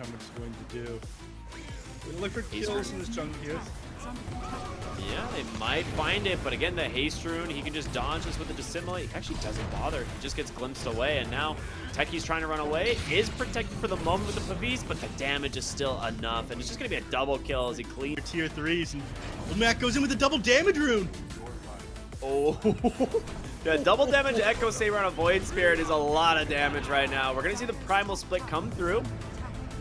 how much it's going to do. We look for kills in this jungle here. Yeah, they might find it, but again, the haste rune, he can just dodge this with the dissimilate. He actually doesn't bother. He just gets glimpsed away, and now Techie's trying to run away. Is protected for the moment with the Pavis, but the damage is still enough, and it's just going to be a double kill as he cleans. Tier 3s, and Mac goes in with a double damage rune. Oh, yeah, double damage Echo Saber on a Void Spirit is a lot of damage right now. We're going to see the Primal Split come through.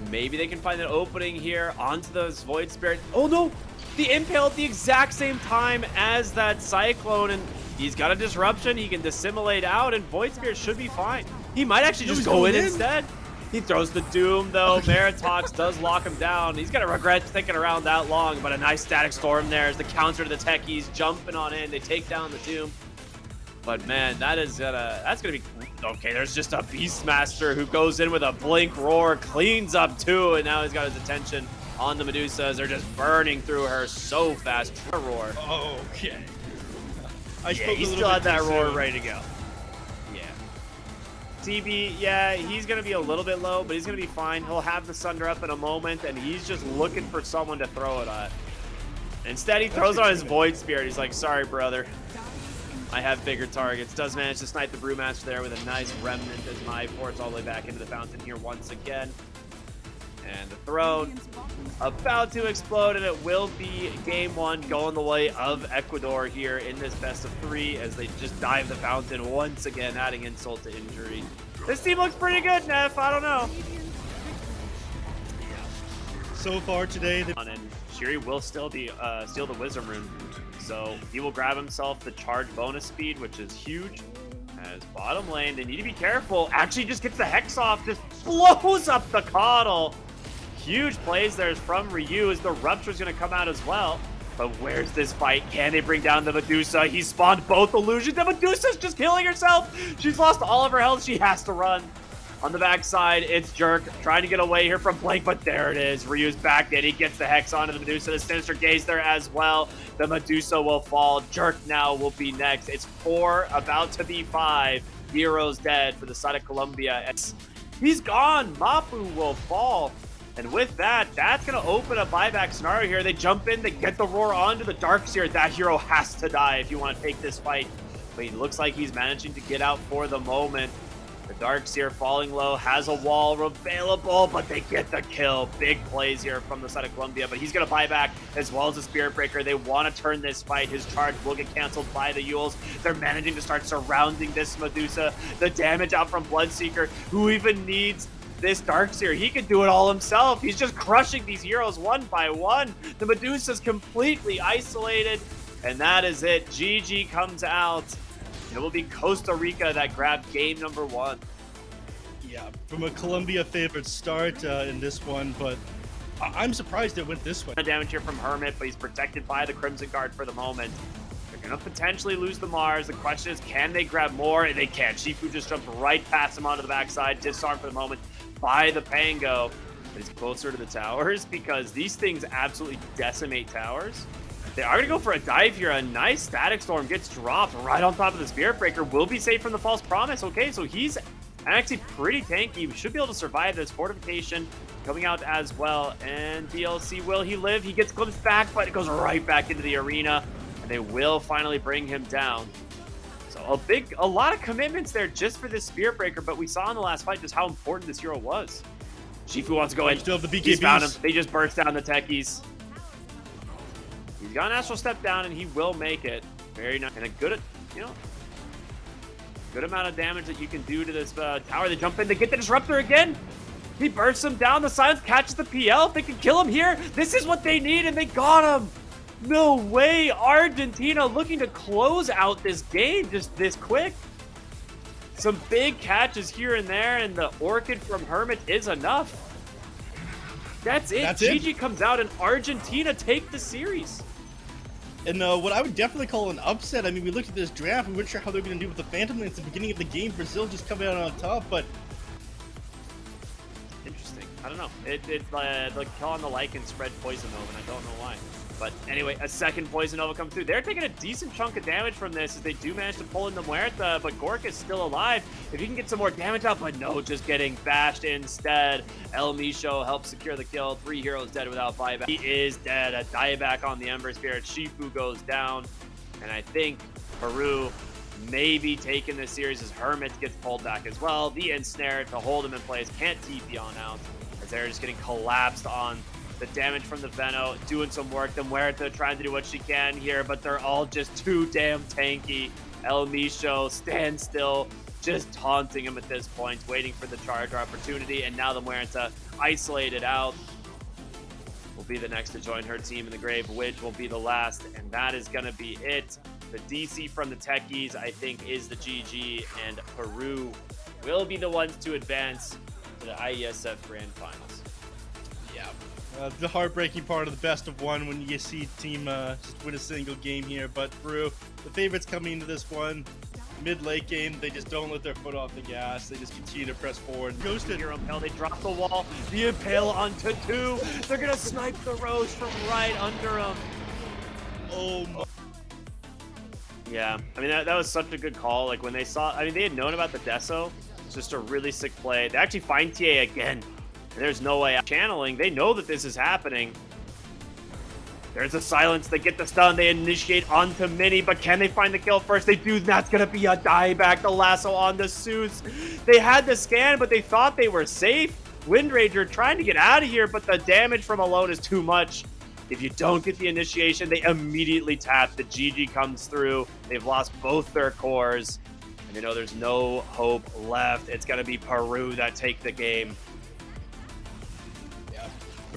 Maybe they can find an opening here onto those Void Spirit. Oh no! The Impale at the exact same time as that Cyclone, and he's got a disruption. He can dissimilate out, and Void Spirit should be fine. He might actually just go in instead. He throws the Doom, though. Maritox does lock him down. He's going to regret sticking around that long, but a nice Static Storm there as the counter to the Techies jumping on in. They take down the Doom. But man, that's gonna be okay. There's just a Beastmaster who goes in with a Blink Roar, cleans up too, and now he's got his attention on the Medusas. They're just burning through her so fast. Roar. Okay. He still had that roar ready to go. Yeah. TB, yeah, he's gonna be a little bit low, but he's gonna be fine. He'll have the Sunder up in a moment, and he's just looking for someone to throw it at. Instead, he throws it on his Void Spirit. He's like, sorry, brother. I have bigger targets. Does manage to snipe the Brewmaster there with a nice remnant as my force all the way back into the fountain here once again. And the throne about to explode, and it will be game one going the way of Ecuador here in this best of 3 as they just dive the fountain once again, adding insult to injury. This team looks pretty good, Neff. I don't know. So far today, and Shiri will still be steal the Wisdom Rune. So he will grab himself the charge bonus speed, which is huge. As bottom lane, they need to be careful. Actually just gets the Hex off, just blows up the Coddle. Huge plays there from Ryu as the Rupture's going to come out as well. But where's this fight? Can they bring down the Medusa? He spawned both illusions. The Medusa's just killing herself. She's lost all of her health. She has to run. On the backside, it's Jerk trying to get away here from Blink, but there it is. Ryu's back in. He gets the Hex onto the Medusa. The Sinister Gaze there as well. The Medusa will fall. Jerk now will be next. It's 4, about to be 5. Heroes dead for the side of Colombia. He's gone. Mapu will fall. And with that, that's going to open a buyback scenario here. They jump in. They get the Roar onto the Darkseer. That hero has to die if you want to take this fight. But he looks like he's managing to get out for the moment. The Darkseer falling low, has a wall available, but they get the kill. Big plays here from the side of Colombia, but he's going to buy back as well as the Spirit Breaker. They want to turn this fight. His charge will get canceled by the Yules. They're managing to start surrounding this Medusa. The damage out from Bloodseeker, who even needs this Darkseer. He can do it all himself. He's just crushing these heroes one by one. The Medusa's completely isolated, and that is it. GG comes out. It will be Costa Rica that grabbed game number 1. Yeah, from a Colombia favored start in this one, but I'm surprised it went this way. Damage here from Hermit, but he's protected by the Crimson Guard for the moment. They're going to potentially lose the Mars. The question is, can they grab more? And they can't. Shifu just jumped right past him onto the backside. Disarm for the moment by the Pango. But he's closer to the towers because these things absolutely decimate towers. They are going to go for a dive here. A nice Static Storm gets dropped right on top of the Spirit Breaker. Will be safe from the False Promise. Okay, so he's actually pretty tanky. We should be able to survive this. Fortification coming out as well. And DLC, will he live? He gets glimpsed back, but it goes right back into the arena. And they will finally bring him down. So a lot of commitments there just for this Spirit Breaker. But we saw in the last fight just how important this hero was. Shifu wants to go in. Still have the BKBs. He's found him. They just burst down the Techies. He's got an Astral Step down, and he will make it. Very nice. And a good, good amount of damage that you can do to this tower. They jump in, they get the Disruptor again. He bursts him down. The Silence catches the PL. If they can kill him here, this is what they need, and they got him. No way. Argentina looking to close out this game just this quick. Some big catches here and there, and the Orchid from Hermit is enough. That's it. GG comes out, and Argentina take the series. And what I would definitely call an upset, I mean, we looked at this draft, we weren't sure how they were going to do with the Phantom Lance at the beginning of the game. Brazil just coming out on top, but... Interesting. I don't know. The kill on the Lycan spread Poison Nova, and I don't know why. But anyway, a second Poison Nova comes through. They're taking a decent chunk of damage from this as they do manage to pull in the Muerta, but Gork is still alive. If you can get some more damage out, but no, just getting bashed instead. El Misho helps secure the kill. 3 heroes dead without buyback. He is dead. A dieback on the Ember Spirit. Shifu goes down. And I think Peru may be taking this series as Hermit gets pulled back as well. The ensnare to hold him in place. Can't TP on out as they're just getting collapsed on the damage from the Veno, doing some work. The Muerta trying to do what she can here, but they're all just too damn tanky. El Misho stands still, just taunting him at this point, waiting for the charge opportunity, and now the Muerta isolated out will be the next to join her team in the grave, which will be the last, and that is going to be it. The DC from the Techies, I think, is the GG, and Peru will be the ones to advance to the IESF Grand Finals. The heartbreaking part of the best of one when you see team just win a single game here, but Peru, the favorites coming into this one, mid-late game, they just don't let their foot off the gas. They just continue to press forward. Ghosted Hero Impale, they drop the wall, the Impale onto 2. They're gonna snipe the Rose from right under him. Oh my. Yeah, I mean, that was such a good call. Like, when they saw, I mean, they had known about the Deso. It's just a really sick play. They actually find TA again. And there's no way out. Channeling, they know that this is happening. There's a silence, they get the stun, they initiate onto Mini, but can they find the kill first? They do, that's gonna be a dieback, the lasso on the Suits. They had the scan, but they thought they were safe. Windranger trying to get out of here, but the damage from alone is too much. If you don't get the initiation, they immediately tap. The GG comes through. They've lost both their cores, and they know there's no hope left. It's gonna be Peru that take the game.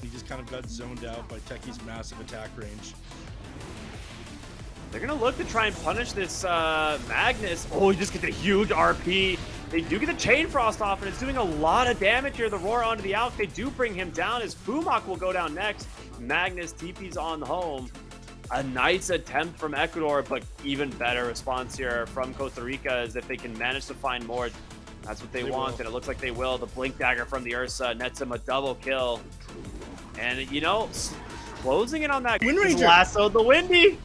He just kind of got zoned out by Techie's massive attack range. They're going to look to try and punish this Magnus. Oh, he just gets a huge RP. They do get the Chain Frost off, and it's doing a lot of damage here. The Roar onto the Alk. They do bring him down as Fumak will go down next. Magnus TP's on home. A nice attempt from Ecuador, but even better response here from Costa Rica is if they can manage to find more. That's what they want, and it looks like they will. The Blink Dagger from the Ursa nets him a double kill. And, you know, closing in on that lasso, the Windy.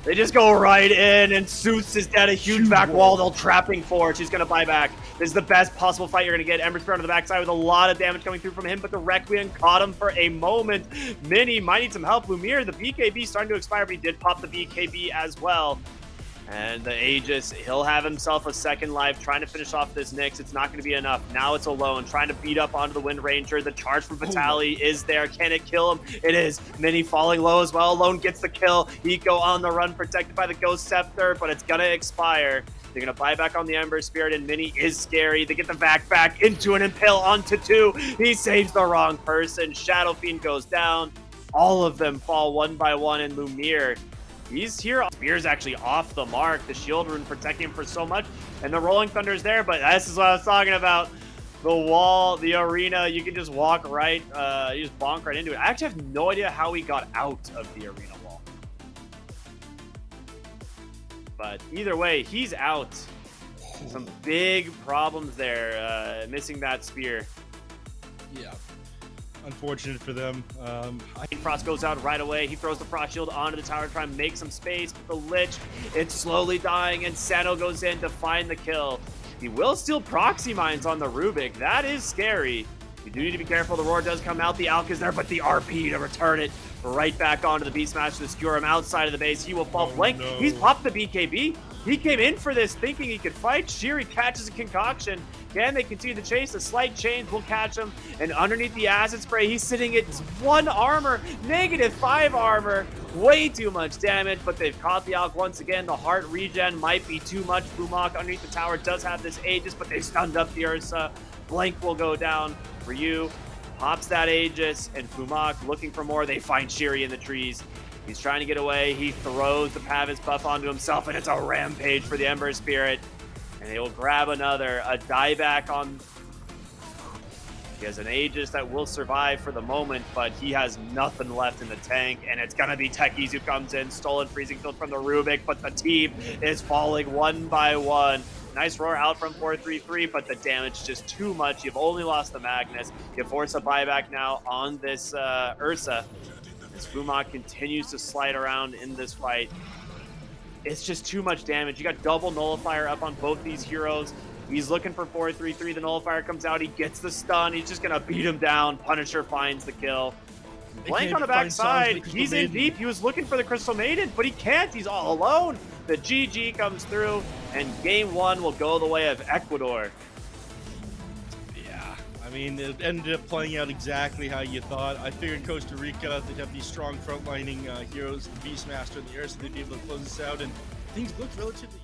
They just go right in, and Suits is dead. A huge back wall. They'll trapping for. She's going to buy back. This is the best possible fight you're going to get. Ember Spirit on the backside with a lot of damage coming through from him, but the Requiem caught him for a moment. Mini might need some help. Lumiere, the BKB starting to expire, but he did pop the BKB as well. And the Aegis, he'll have himself a second life, trying to finish off this Nyx. It's not going to be enough. Now it's Alone, trying to beat up onto the Wind Ranger. The charge from Vitali is there. Can it kill him? It is. Mini falling low as well. Alone gets the kill. Eco on the run, protected by the Ghost Scepter, but it's going to expire. They're going to buy back on the Ember Spirit, and Mini is scary. They get the back into an Impale onto 2. He saves the wrong person. Shadow Fiend goes down. All of them fall one by one, and Lumiere, he's here. Spear's actually off the mark. The shield rune protecting him for so much. And the Rolling Thunder's there, but this is what I was talking about. The wall, the arena, you can just walk right, you just bonk right into it. I actually have no idea how he got out of the arena wall. But either way, he's out. Some big problems there, missing that spear. Yeah. Unfortunate for them. Frost goes out right away. He throws the Frost Shield onto the tower to try and make some space. But the Lich, it's slowly dying, and Sano goes in to find the kill. He will steal proxy mines on the Rubik. That is scary. You do need to be careful. The Roar does come out. The Alk is there, but the RP to return it right back onto the Beast Smash to skewer him outside of the base. He will fall flank. No. He's popped the BKB. He came in for this thinking he could fight. Shiri catches a concoction. Can they continue the chase? A slight change will catch him. And underneath the acid spray, he's sitting at 1 armor, -5 armor. Way too much damage, but they've caught the Alk once again. The heart regen might be too much. Fumak underneath the tower does have this Aegis, but they've stunned up the Ursa. Blank will go down for you. Pops that Aegis, and Fumak looking for more. They find Shiri in the trees. He's trying to get away. He throws the Pavis buff onto himself, and it's a rampage for the Ember Spirit. And they will grab another, a dieback on. He has an Aegis that will survive for the moment, but he has nothing left in the tank, and it's gonna be Techies who comes in, stolen freezing field from the Rubik, but the team is falling one by one. Nice roar out from 433, but the damage just too much. You've only lost the Magnus. You force a buyback now on this Ursa. As Fumok continues to slide around in this fight. It's just too much damage. You got double nullifier up on both these heroes. He's looking for 433. The nullifier comes out. He gets the stun. He's just going to beat him down. Punisher finds the kill. Blank on the backside. He's in deep. He was looking for the Crystal Maiden, but he can't. He's all alone. The GG comes through, and game 1 will go the way of Ecuador. Yeah, I mean, it ended up playing out exactly how you thought. I figured Costa Rica, they'd have these strong frontlining heroes, the Beastmaster and the Ursa, they'd be able to close this out, and things looked relatively